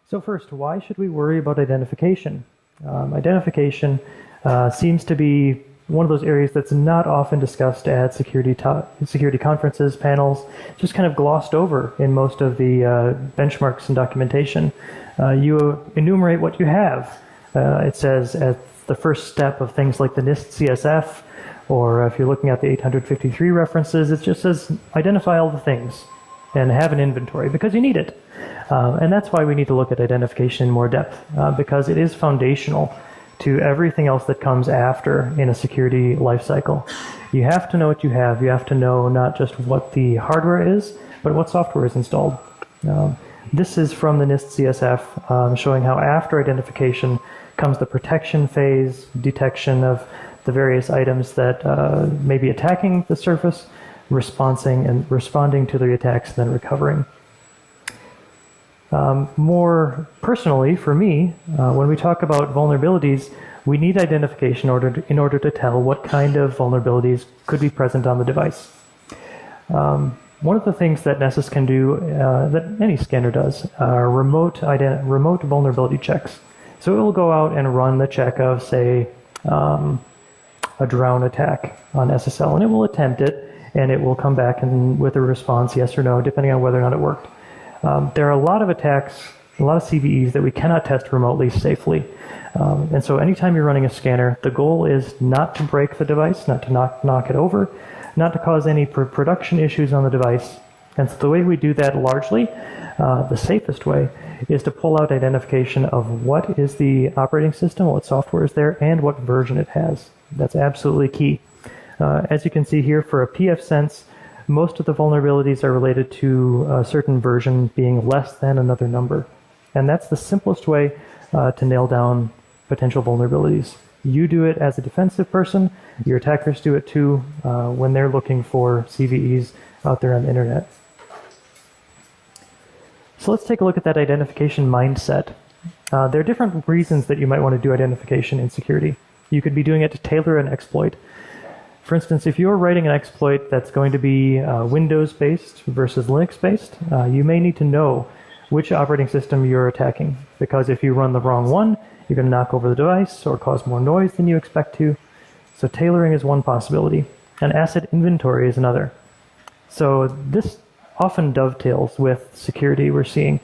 So first, why should we worry about identification? Identification seems to be one of those areas that's not often discussed at security conferences, panels, just kind of glossed over in most of the benchmarks and documentation. You enumerate what you have. It says at the first step of things like the NIST CSF, or if you're looking at the 853 references, it just says identify all the things and have an inventory because you need it. And that's why we need to look at identification in more depth, because it is foundational to everything else that comes after in a security lifecycle. You have to know what you have. You have to know not just what the hardware is, but what software is installed. This is from the NIST CSF, showing how after identification comes the protection phase, detection of the various items that may be attacking the surface, responding to the attacks, and then recovering. More personally, for me, when we talk about vulnerabilities, we need identification in order to tell what kind of vulnerabilities could be present on the device. One of the things that Nessus can do, that any scanner does, are remote vulnerability checks. So it will go out and run the check of, say, a drone attack on SSL, and it will attempt it, and it will come back with a response, yes or no, depending on whether or not it worked. There are a lot of attacks, a lot of CVEs that we cannot test remotely safely. And so anytime you're running a scanner, the goal is not to break the device, not to knock it over, not to cause any production issues on the device. And so the way we do that largely, the safest way, is to pull out identification of what is the operating system, what software is there, and what version it has. That's absolutely key. As you can see here, for a pfSense, most of the vulnerabilities are related to a certain version being less than another number. And that's the simplest way to nail down potential vulnerabilities. You do it as a defensive person, your attackers do it too when they're looking for CVEs out there on the internet. So let's take a look at that identification mindset. There are different reasons that you might want to do identification in security. You could be doing it to tailor an exploit. For instance, if you're writing an exploit that's going to be Windows-based versus Linux-based, you may need to know which operating system you're attacking, because if you run the wrong one, you're going to knock over the device or cause more noise than you expect to. So tailoring is one possibility, and asset inventory is another. So this often dovetails with security we're seeing.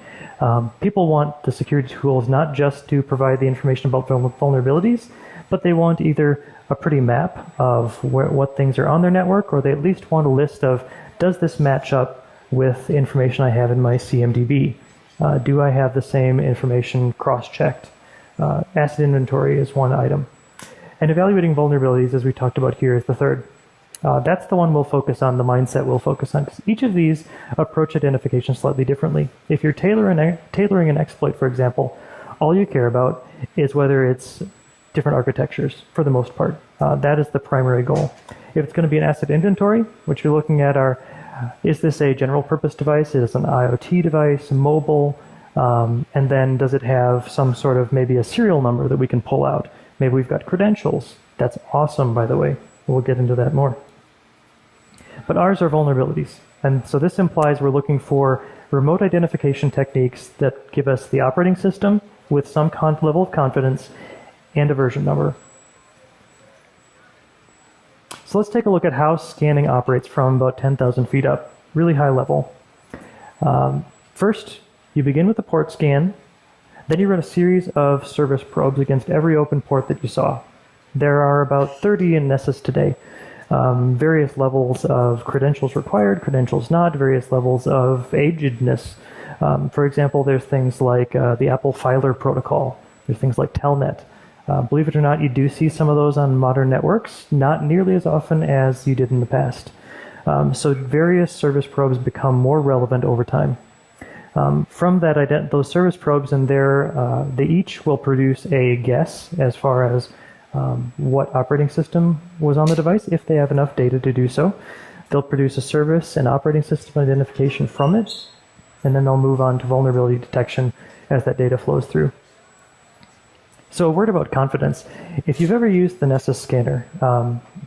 People want the security tools not just to provide the information about vulnerabilities, but they want either a pretty map of what things are on their network, or they at least want a list of, does this match up with information I have in my CMDB? Do I have the same information cross-checked? Asset inventory is one item. And evaluating vulnerabilities, as we talked about here, is the third. That's the one we'll focus on, the mindset we'll focus on, because each of these approach identification slightly differently. If you're tailoring an exploit, for example, all you care about is whether it's different architectures for the most part. That is the primary goal. If it's going to be an asset inventory, what you're looking at are, is this a general purpose device? Is it an IoT device, mobile? And then does it have some sort of maybe a serial number that we can pull out? Maybe we've got credentials. That's awesome, by the way. We'll get into that more. But ours are vulnerabilities. And so this implies we're looking for remote identification techniques that give us the operating system with some level of confidence and a version number. So let's take a look at how scanning operates from about 10,000 feet up, really high level. First, you begin with a port scan, then you run a series of service probes against every open port that you saw. There are about 30 in Nessus today. Various levels of credentials required, credentials not, various levels of agedness. For example, there's things like the Apple Filer protocol. There's things like Telnet. Believe it or not, you do see some of those on modern networks, not nearly as often as you did in the past. So various service probes become more relevant over time. From that, those service probes and they each will produce a guess as far as what operating system was on the device, if they have enough data to do so. They'll produce a service and operating system identification from it, and then they'll move on to vulnerability detection as that data flows through. So a word about confidence. If you've ever used the Nessus scanner,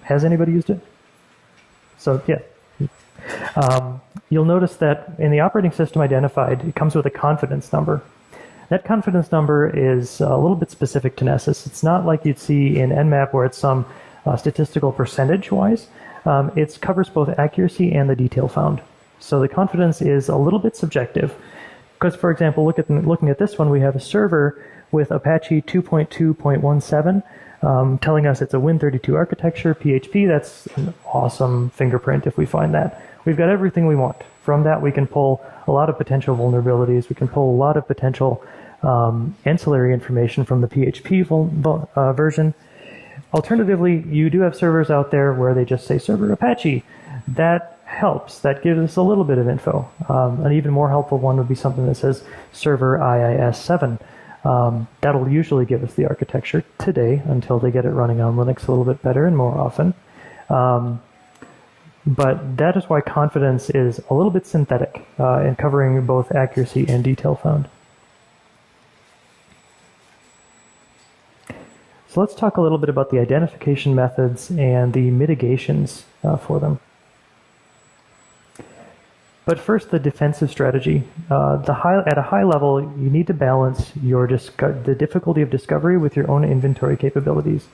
has anybody used it? So yeah. You'll notice that in the operating system identified, it comes with a confidence number. That confidence number is a little bit specific to Nessus. It's not like you'd see in Nmap where it's some statistical percentage-wise. It covers both accuracy and the detail found. So the confidence is a little bit subjective. Because, for example, looking at this one, we have a server with Apache 2.2.17 telling us it's a Win32 architecture, PHP. That's an awesome fingerprint if we find that. We've got everything we want. From that, we can pull a lot of potential vulnerabilities. We can pull a lot of potential ancillary information from the PHP version. Alternatively, you do have servers out there where they just say server Apache. That helps. That gives us a little bit of info. An even more helpful one would be something that says server IIS7. That'll usually give us the architecture today until they get it running on Linux a little bit better and more often. But that is why confidence is a little bit synthetic in covering both accuracy and detail found. So let's talk a little bit about the identification methods and the mitigations for them. But first, the defensive strategy. At a high level, you need to balance the difficulty of discovery with your own inventory capabilities.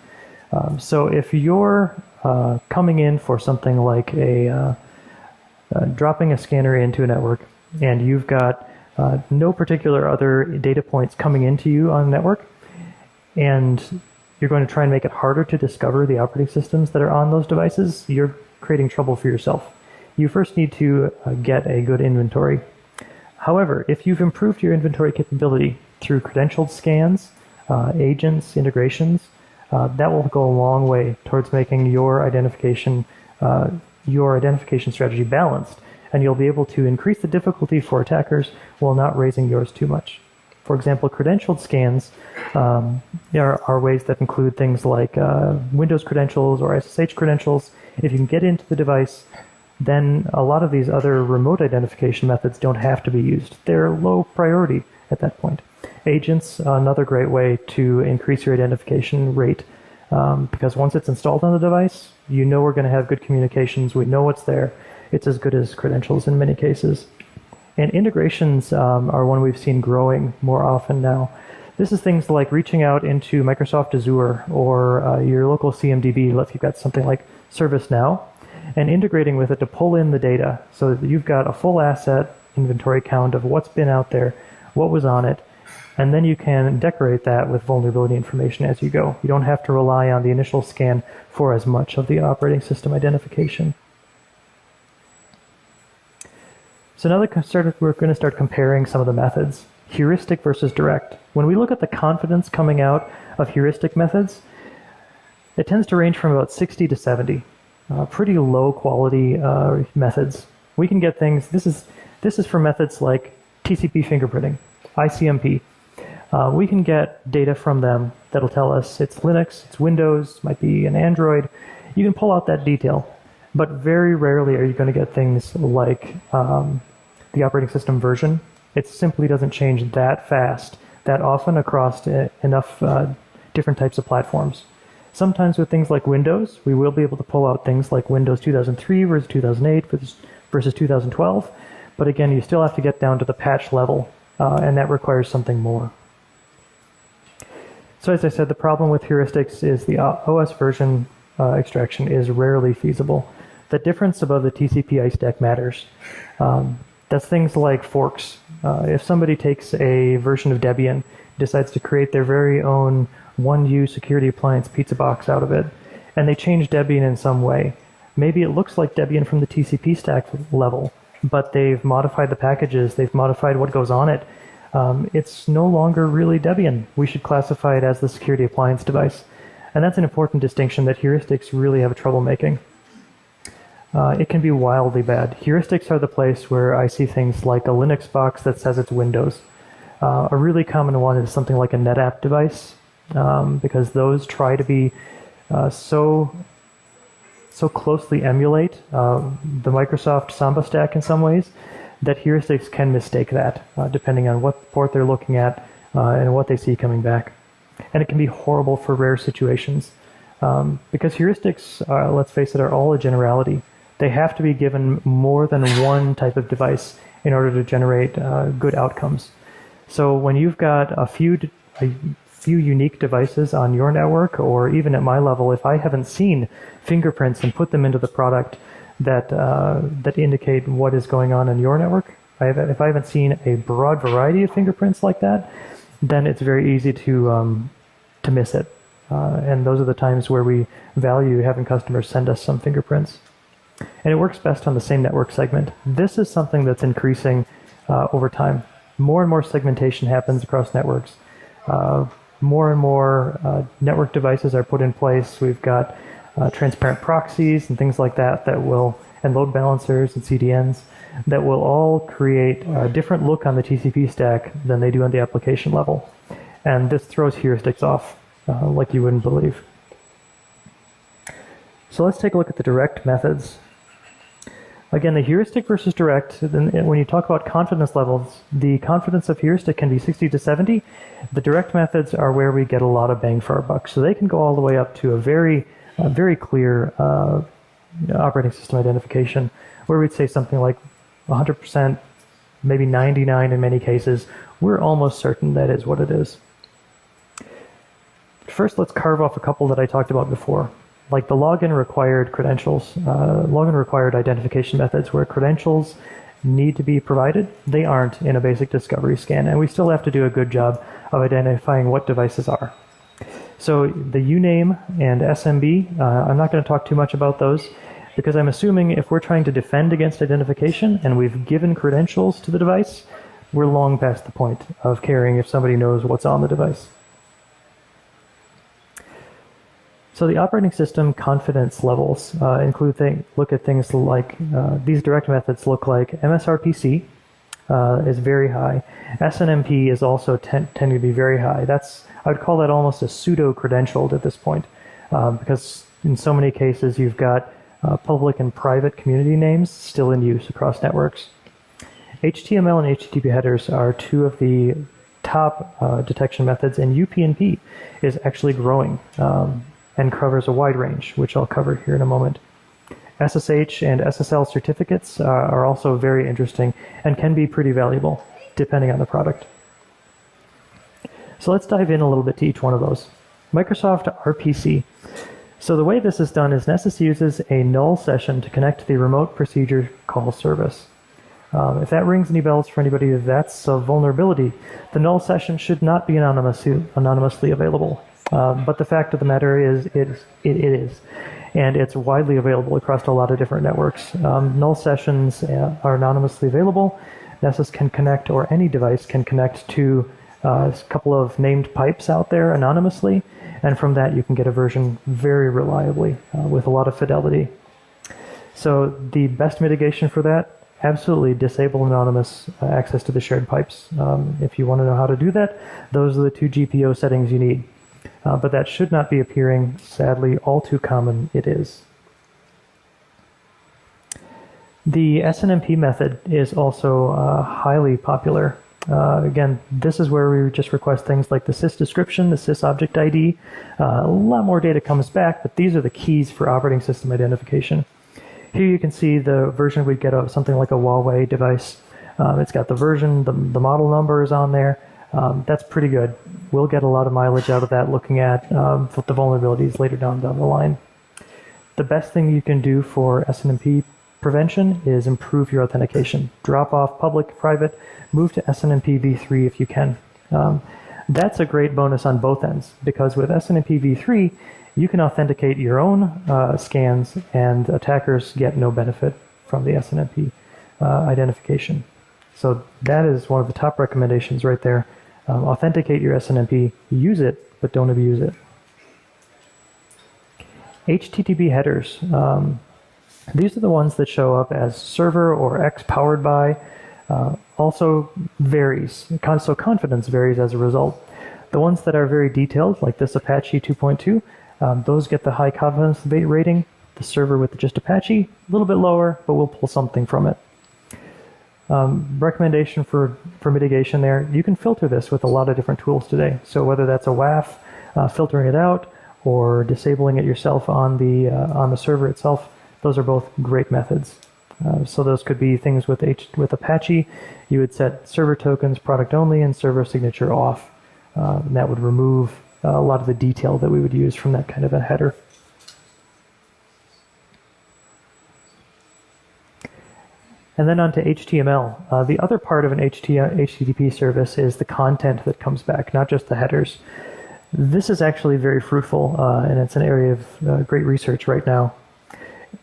So if you're coming in for something like dropping a scanner into a network, and you've got no particular other data points coming into you on the network, and you're going to try and make it harder to discover the operating systems that are on those devices, you're creating trouble for yourself. You first need to get a good inventory. However, if you've improved your inventory capability through credentialed scans, agents, integrations, that will go a long way towards making your identification strategy balanced, and you'll be able to increase the difficulty for attackers while not raising yours too much. For example, credentialed scans are ways that include things like Windows credentials or SSH credentials. If you can get into the device, then a lot of these other remote identification methods don't have to be used. They're low priority at that point. Agents, another great way to increase your identification rate, because once it's installed on the device, you know we're going to have good communications. We know what's there. It's as good as credentials in many cases. And integrations are one we've seen growing more often now. This is things like reaching out into Microsoft Azure or your local CMDB if you've got something like ServiceNow, and integrating with it to pull in the data so that you've got a full asset inventory count of what's been out there, what was on it, and then you can decorate that with vulnerability information as you go. You don't have to rely on the initial scan for as much of the operating system identification. So now that we're going to start comparing some of the methods. Heuristic versus direct. When we look at the confidence coming out of heuristic methods, it tends to range from about 60 to 70. Pretty low quality methods. We can get things, this is for methods like TCP fingerprinting, ICMP. We can get data from them that'll tell us it's Linux, it's Windows, might be an Android. You can pull out that detail, but very rarely are you going to get things like the operating system version. It simply doesn't change that fast, that often across enough different types of platforms. Sometimes with things like Windows, we will be able to pull out things like Windows 2003 versus 2008 versus 2012, but again, you still have to get down to the patch level, and that requires something more. So as I said, the problem with heuristics is the OS version extraction is rarely feasible. The difference above the TCP ISTAC matters. That's things like forks. If somebody takes a version of Debian, decides to create their very own 1U security appliance pizza box out of it, and they change Debian in some way, maybe it looks like Debian from the TCP stack level, but they've modified the packages, they've modified what goes on it. It's no longer really Debian. We should classify it as the security appliance device. And that's an important distinction that heuristics really have trouble making. It can be wildly bad. Heuristics are the place where I see things like a Linux box that says it's Windows. A really common one is something like a NetApp device, because those try to be so closely emulate the Microsoft Samba stack in some ways that heuristics can mistake that, depending on what port they're looking at and what they see coming back. And it can be horrible for rare situations, because heuristics, let's face it, are all a generality. They have to be given more than one type of device in order to generate good outcomes. So when you've got a few unique devices on your network, or even at my level, if I haven't seen fingerprints and put them into the product that indicate what is going on in your network, if I haven't seen a broad variety of fingerprints like that, then it's very easy to miss it. And those are the times where we value having customers send us some fingerprints. And it works best on the same network segment. This is something that's increasing over time. More and more segmentation happens across networks. More and more network devices are put in place. We've got transparent proxies and things like that and load balancers and CDNs that will all create a different look on the TCP stack than they do on the application level. And this throws heuristics off like you wouldn't believe. So let's take a look at the direct methods. Again, the heuristic versus direct, when you talk about confidence levels, the confidence of heuristic can be 60 to 70. The direct methods are where we get a lot of bang for our buck. So they can go all the way up to a very clear operating system identification, where we'd say something like 100%, maybe 99 in many cases. We're almost certain that is what it is. First, let's carve off a couple that I talked about before, like the login required credentials, login required identification methods where credentials need to be provided. They aren't in a basic discovery scan, and we still have to do a good job of identifying what devices are. So the uname and SMB, I'm not going to talk too much about those because I'm assuming if we're trying to defend against identification and we've given credentials to the device, we're long past the point of caring if somebody knows what's on the device. So the operating system confidence levels look at things like these direct methods look like MSRPC is very high. SNMP is also tending to be very high. I would call that almost a pseudo-credentialed at this point because in so many cases you've got public and private community names still in use across networks. HTML and HTTP headers are two of the top detection methods, and UPnP is actually growing. And covers a wide range, which I'll cover here in a moment. SSH and SSL certificates are also very interesting and can be pretty valuable, depending on the product. So let's dive in a little bit to each one of those. Microsoft RPC. So the way this is done is Nessus uses a null session to connect to the remote procedure call service. If that rings any bells for anybody, that's a vulnerability. The null session should not be anonymously available. But the fact of the matter is, it is. And it's widely available across a lot of different networks. Null sessions are anonymously available. Nessus can connect, or any device can connect to a couple of named pipes out there anonymously. And from that, you can get a version very reliably with a lot of fidelity. So the best mitigation for that, absolutely disable anonymous access to the shared pipes. If you want to know how to do that, those are the two GPO settings you need. But that should not be appearing, sadly, all too common. It is. The SNMP method is also highly popular. Again, this is where we just request things like the sys description, the sys object ID. A lot more data comes back, but these are the keys for operating system identification. Here you can see the version we'd get of something like a Huawei device. It's got the version, the model number is on there. That's pretty good. We'll get a lot of mileage out of that looking at the vulnerabilities later down the line. The best thing you can do for SNMP prevention is improve your authentication. Drop off public, private, move to SNMP v3 if you can. That's a great bonus on both ends because with SNMP v3, you can authenticate your own scans and attackers get no benefit from the SNMP identification. So that is one of the top recommendations right there. Authenticate your SNMP, use it, but don't abuse it. HTTP headers. These are the ones that show up as server or X powered by. Also varies, so confidence varies as a result. The ones that are very detailed, like this Apache 2.2, those get the high confidence rating. The server with just Apache, a little bit lower, but we'll pull something from it. Recommendation for mitigation there, you can filter this with a lot of different tools today. So whether that's a WAF, filtering it out, or disabling it yourself on the server itself, those are both great methods. So those could be things with Apache. You would set server tokens product only and server signature off. And that would remove a lot of the detail that we would use from that kind of a header. And then on to HTML. The other part of an HTTP service is the content that comes back, not just the headers. This is actually very fruitful, and it's an area of great research right now.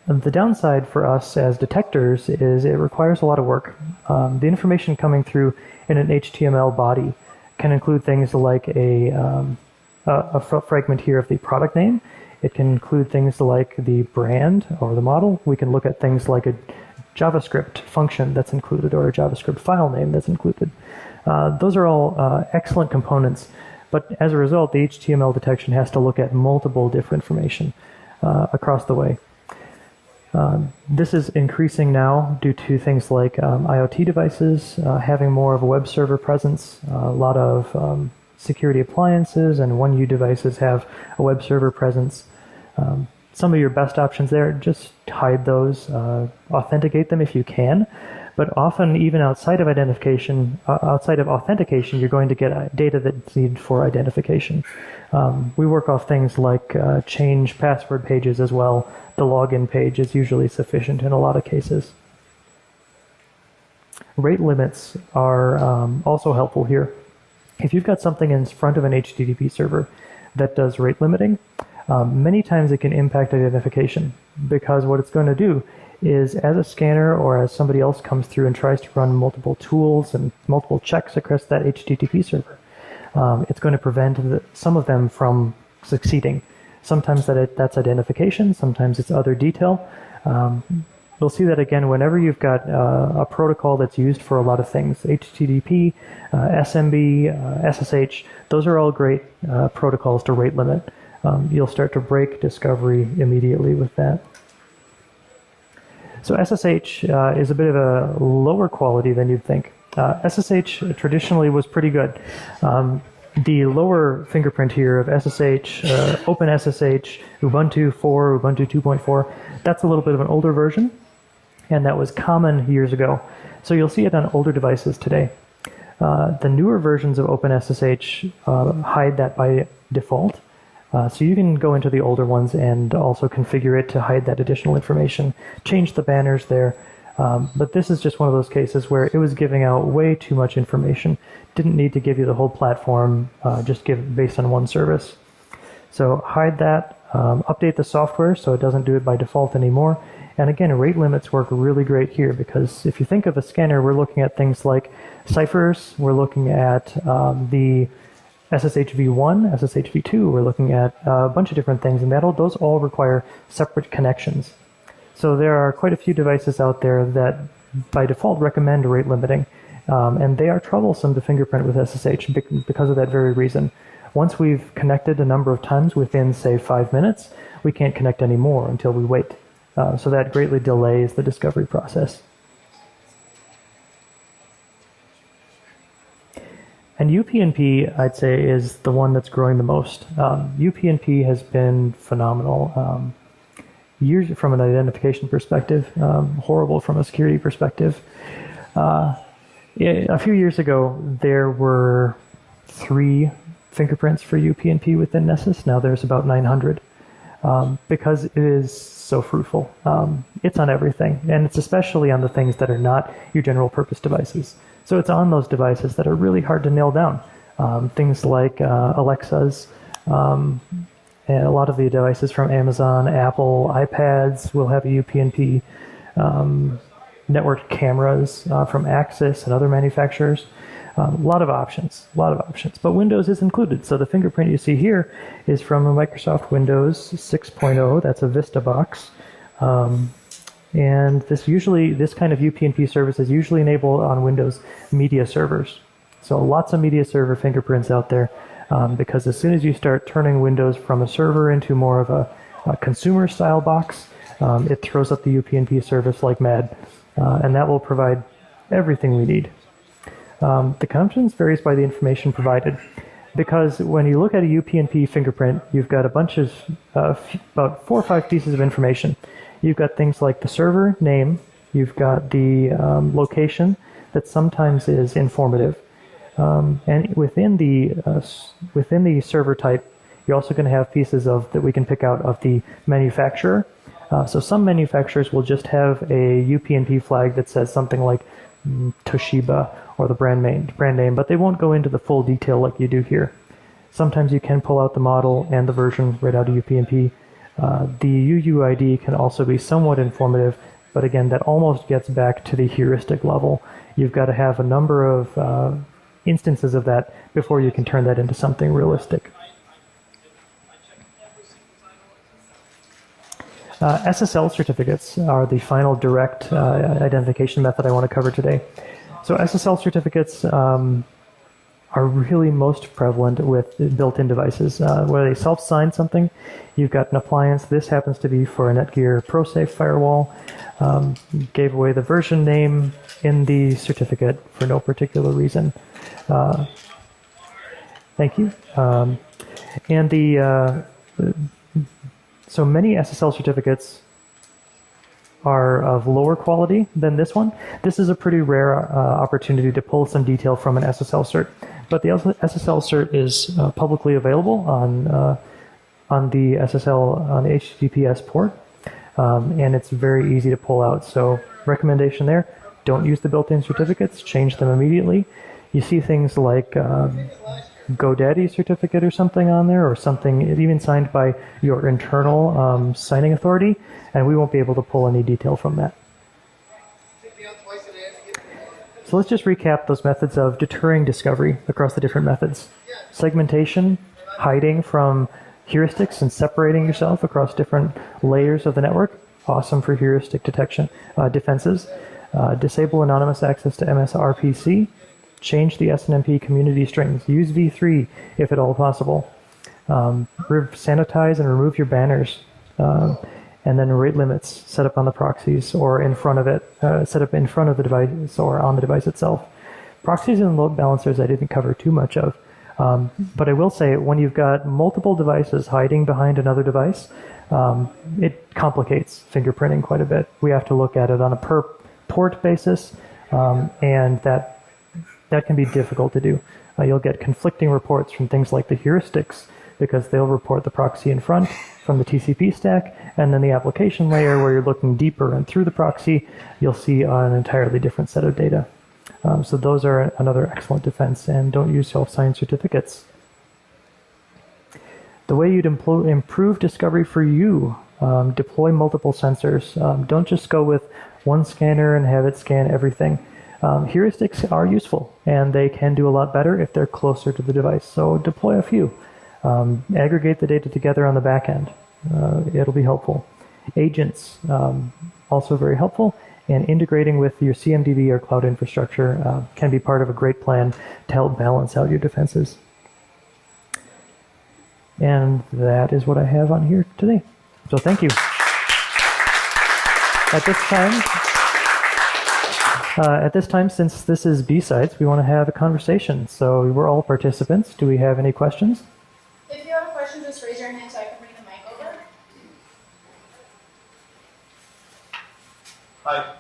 The downside for us as detectors is it requires a lot of work. The information coming through in an HTML body can include things like a fragment here of the product name. It can include things like the brand or the model. We can look at things like a JavaScript function that's included or a JavaScript file name that's included. Those are all excellent components, but as a result, the HTML detection has to look at multiple different information across the way. This is increasing now due to things like IoT devices having more of a web server presence. A lot of security appliances and 1U devices have a web server presence. Some of your best options there, just hide those, authenticate them if you can, but often even outside of authentication, you're going to get data that's needed for identification. We work off things like change password pages as well. The login page is usually sufficient in a lot of cases. Rate limits are also helpful here. If you've got something in front of an HTTP server that does rate limiting, many times it can impact identification, because what it's going to do is, as a scanner or as somebody else comes through and tries to run multiple tools and multiple checks across that HTTP server, it's going to prevent some of them from succeeding. Sometimes that's identification, sometimes it's other detail. We'll see that again whenever you've got a protocol that's used for a lot of things. HTTP, SMB, SSH, those are all great protocols to rate limit. You'll start to break discovery immediately with that. So SSH is a bit of a lower quality than you'd think. SSH traditionally was pretty good. The lower fingerprint here of SSH, OpenSSH, Ubuntu 4, Ubuntu 2.4, that's a little bit of an older version, and that was common years ago. So you'll see it on older devices today. The newer versions of OpenSSH hide that by default. So you can go into the older ones and also configure it to hide that additional information, change the banners there. But this is just one of those cases where it was giving out way too much information. Didn't need to give you the whole platform, just give it based on one service. So hide that, update the software so it doesn't do it by default anymore. And again, rate limits work really great here, because if you think of a scanner, we're looking at things like ciphers, we're looking at the SSH v1, SSH v2, we're looking at a bunch of different things, and those all require separate connections. So there are quite a few devices out there that by default recommend rate limiting, and they are troublesome to fingerprint with SSH because of that very reason. Once we've connected a number of times within, say, 5 minutes, we can't connect anymore until we wait. So that greatly delays the discovery process. And UPnP, I'd say, is the one that's growing the most. UPnP has been phenomenal. Years from an identification perspective, horrible from a security perspective. A few years ago, there were 3 fingerprints for UPnP within Nessus. Now there's about 900 because it is so fruitful. It's on everything, and it's especially on the things that are not your general purpose devices. So it's on those devices that are really hard to nail down. Things like Alexas, and a lot of the devices from Amazon, Apple, iPads will have a UPnP. Networked cameras from Axis and other manufacturers. A lot of options. But Windows is included. So the fingerprint you see here is from a Microsoft Windows 6.0. That's a Vista box. And this kind of UPnP service is usually enabled on Windows media servers. So lots of media server fingerprints out there, because as soon as you start turning Windows from a server into more of a consumer style box, it throws up the UPnP service like mad. And that will provide everything we need. The confidence varies by the information provided, because when you look at a UPnP fingerprint, you've got a bunch of, about 4 or 5 pieces of information. You've got things like the server name, You've got the location that sometimes is informative. And within the server type, you're also going to have pieces that we can pick out of the manufacturer. So some manufacturers will just have a UPnP flag that says something like Toshiba or the brand name, but they won't go into the full detail like you do here. Sometimes you can pull out the model and the version right out of UPnP. The UUID can also be somewhat informative, but again, that almost gets back to the heuristic level. You've got to have a number of instances of that before you can turn that into something realistic. SSL certificates are the final direct identification method I want to cover today. So SSL certificates are really most prevalent with built-in devices. Where they self-sign something, you've got an appliance. This happens to be for a Netgear ProSafe firewall. Gave away the version name in the certificate for no particular reason. Thank you. So many SSL certificates are of lower quality than this one. This is a pretty rare opportunity to pull some detail from an SSL cert, but the SSL cert is publicly available on the SSL on the HTTPS port, and it's very easy to pull out. So recommendation there: don't use the built-in certificates. Change them immediately. You see things like GoDaddy certificate or something on there, or something even signed by your internal signing authority, and we won't be able to pull any detail from that. So let's just recap those methods of deterring discovery across the different methods. Segmentation, hiding from heuristics and separating yourself across different layers of the network, awesome for heuristic detection defenses. Disable anonymous access to MSRPC. Change the SNMP community strings. Use v3 if at all possible. Sanitize and remove your banners. And then rate limits set up on the proxies or in front of it, set up in front of the device or on the device itself. Proxies and load balancers I didn't cover too much of. But I will say when you've got multiple devices hiding behind another device, it complicates fingerprinting quite a bit. We have to look at it on a per port basis, and that can be difficult to do. You'll get conflicting reports from things like the heuristics, because they'll report the proxy in front from the TCP stack, and then the application layer where you're looking deeper and through the proxy, you'll see an entirely different set of data. So those are another excellent defense, and don't use self-signed certificates. The way you'd improve discovery for you, deploy multiple sensors. Don't just go with one scanner and have it scan everything. Heuristics are useful, and they can do a lot better if they're closer to the device. So deploy a few. Aggregate the data together on the back end. It'll be helpful. Agents, also very helpful. And integrating with your CMDB or cloud infrastructure can be part of a great plan to help balance out your defenses. And that is what I have on here today. So thank you. At this time, since this is BSides, we want to have a conversation. So we're all participants. Do we have any questions? If you have a question, just raise your hand so I can bring the mic over. Hi,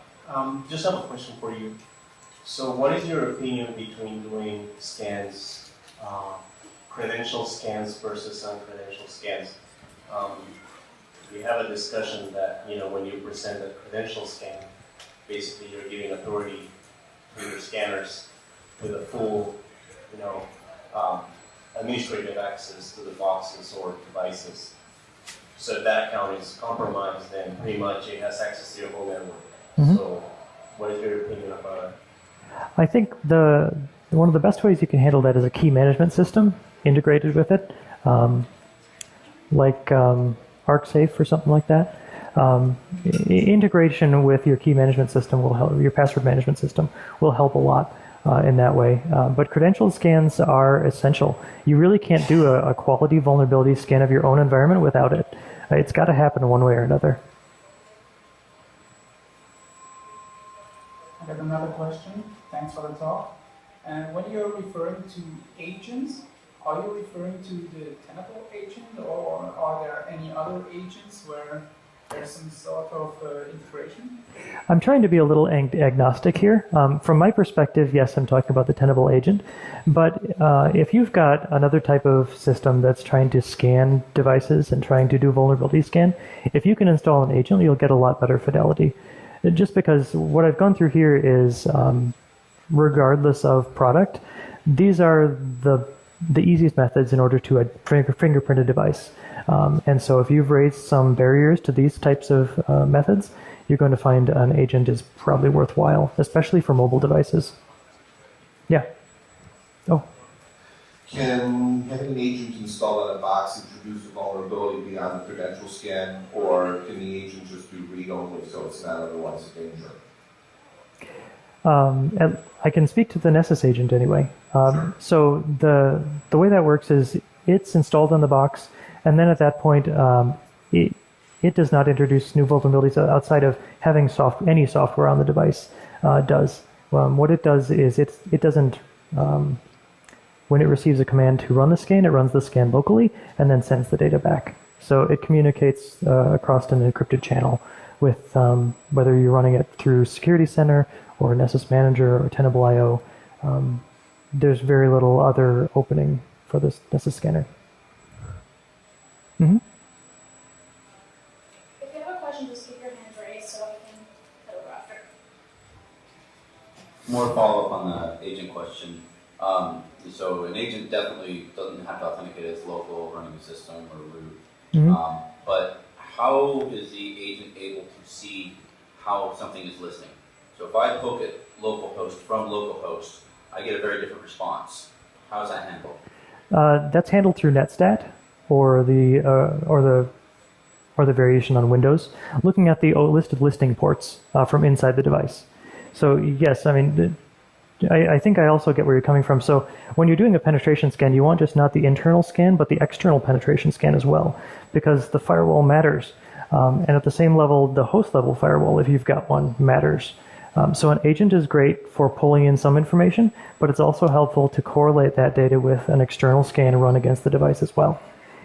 just have a question for you. So what is your opinion between doing scans, credential scans versus uncredential scans? We have a discussion that, when you present a credential scan, basically you're giving authority to your scanners with a full, administrative access to the boxes or devices. So if that account is compromised, then pretty much it has access to your whole network. Mm-hmm. So what is your opinion about it? I think one of the best ways you can handle that is a key management system integrated with it, like ArcSafe or something like that. Integration with your key management system will help, your password management system will help a lot in that way. But credential scans are essential. You really can't do a quality vulnerability scan of your own environment without it. It's got to happen one way or another. I got another question. Thanks for the talk. And when you're referring to agents, are you referring to the Tenable agent, or are there any other agents where there's some sort of integration? I'm trying to be a little agnostic here. From my perspective, yes, I'm talking about the Tenable agent. But if you've got another type of system that's trying to scan devices and trying to do vulnerability scan, if you can install an agent, you'll get a lot better fidelity. Just because what I've gone through here is, regardless of product, these are the easiest methods in order to fingerprint a device. And so if you've raised some barriers to these types of methods, you're going to find an agent is probably worthwhile, especially for mobile devices. Yeah. Oh. Can having an agent installed on a box introduce a vulnerability beyond the credential scan, or can the agent just do read-only so it's not otherwise a danger? I can speak to the Nessus agent anyway. Sure. So the way that works is it's installed on the box, and then at that point, it does not introduce new vulnerabilities outside of having any software on the device does. What it does is it doesn't, when it receives a command to run the scan, it runs the scan locally and then sends the data back. So it communicates across an encrypted channel with whether you're running it through Security Center or Nessus Manager or Tenable.io. There's very little other opening for this Nessus scanner. Mm-hmm. If you have a question, just keep your hands raised so we can head over after. More follow-up on the agent question. So an agent definitely doesn't have to authenticate as local running a system or root. Mm-hmm. But how is the agent able to see how something is listening? So if I poke at localhost from localhost, I get a very different response. How is that handled? That's handled through Netstat or the variation on Windows, looking at the listed listing ports from inside the device. So yes, I mean, I think I also get where you're coming from. So when you're doing a penetration scan, you want just not the internal scan, but the external penetration scan as well, because the firewall matters. And at the same level, the host level firewall, if you've got one, matters. So an agent is great for pulling in some information, but it's also helpful to correlate that data with an external scan and run against the device as well.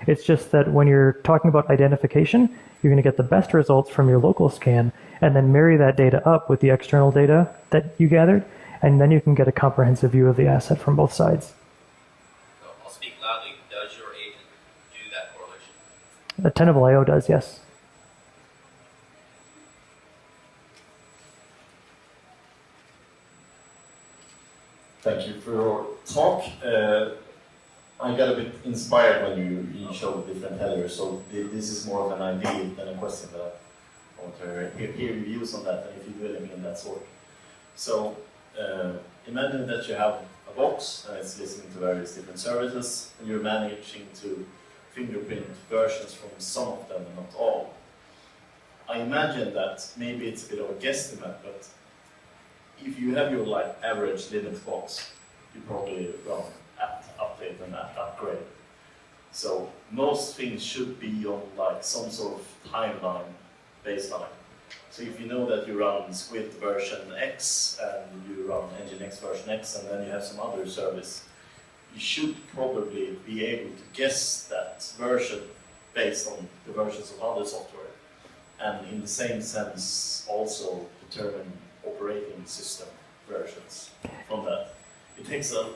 It's just that when you're talking about identification, you're going to get the best results from your local scan and then marry that data up with the external data that you gathered, and then you can get a comprehensive view of the asset from both sides. So I'll speak loudly. Does your agent do that correlation? Tenable.io does, yes. Thank you for your talk. I got a bit inspired when you showed different headers, so this is more of an idea than a question that I want to hear your views on that, and if you do anything in that sort. So imagine that you have a box and it's listening to various different services, and you're managing to fingerprint versions from some of them and not all. I imagine that maybe it's a bit of a guesstimate, but if you have your average Linux box, you probably run apt update and apt upgrade. So most things should be on some sort of timeline baseline. So if you know that you run Squid version X and you run Nginx version X and then you have some other service, you should probably be able to guess that version based on the versions of other software. And in the same sense also determine operating system versions from that. It takes a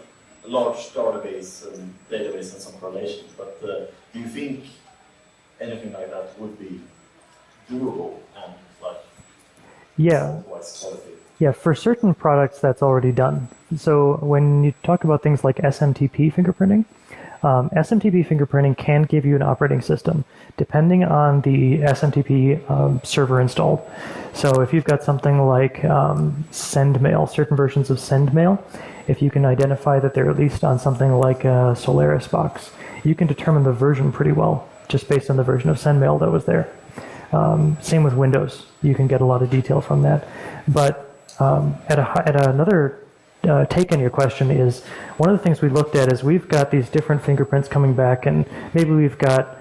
large database and some correlations, but do you think anything like that would be doable and quality? Yeah, for certain products that's already done. So when you talk about things like SMTP fingerprinting, SMTP fingerprinting can give you an operating system depending on the SMTP server installed. So if you've got something like SendMail, certain versions of SendMail, if you can identify that they're at least on something like a Solaris box, you can determine the version pretty well just based on the version of SendMail that was there. Same with Windows. You can get a lot of detail from that. But at another take on your question is, one of the things we looked at is we've got these different fingerprints coming back, and maybe we've got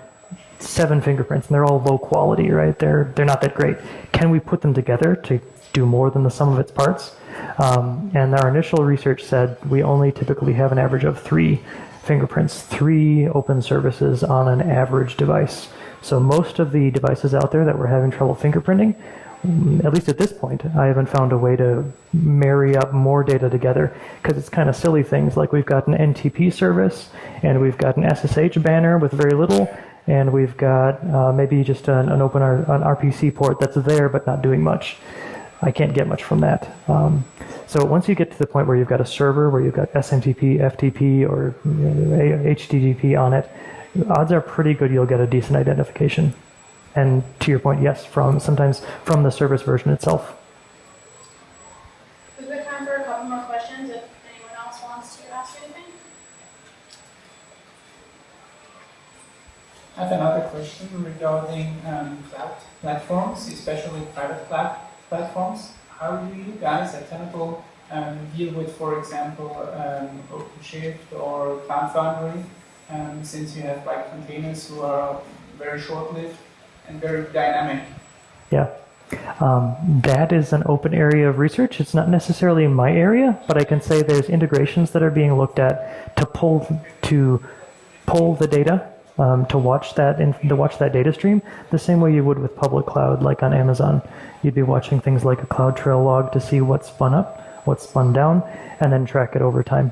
7 fingerprints, and they're all low quality, right? They're not that great. Can we put them together to do more than the sum of its parts? And our initial research said we only typically have an average of 3 fingerprints, 3 open services on an average device. So most of the devices out there that were having trouble fingerprinting, at least at this point, I haven't found a way to marry up more data together, because it's kind of silly things like we've got an NTP service and we've got an SSH banner with very little, and we've got maybe just an RPC port that's there but not doing much. I can't get much from that. So once you get to the point where you've got a server where you've got SMTP, FTP, or HTTP on it, odds are pretty good you'll get a decent identification. And to your point, yes, sometimes from the service version itself. We've got time for a couple more questions if anyone else wants to ask anything. I have another question regarding cloud platforms, especially private cloud platforms. How do you guys at Tenable deal with, for example, OpenShift or Cloud Foundry, since you have like containers who are very short-lived and very dynamic? Yeah. That is an open area of research. It's not necessarily my area, but I can say there's integrations that are being looked at to pull the data, to watch that data stream the same way you would with public cloud, like on Amazon. You'd be watching things like a CloudTrail log to see what's spun up, what's spun down, and then track it over time.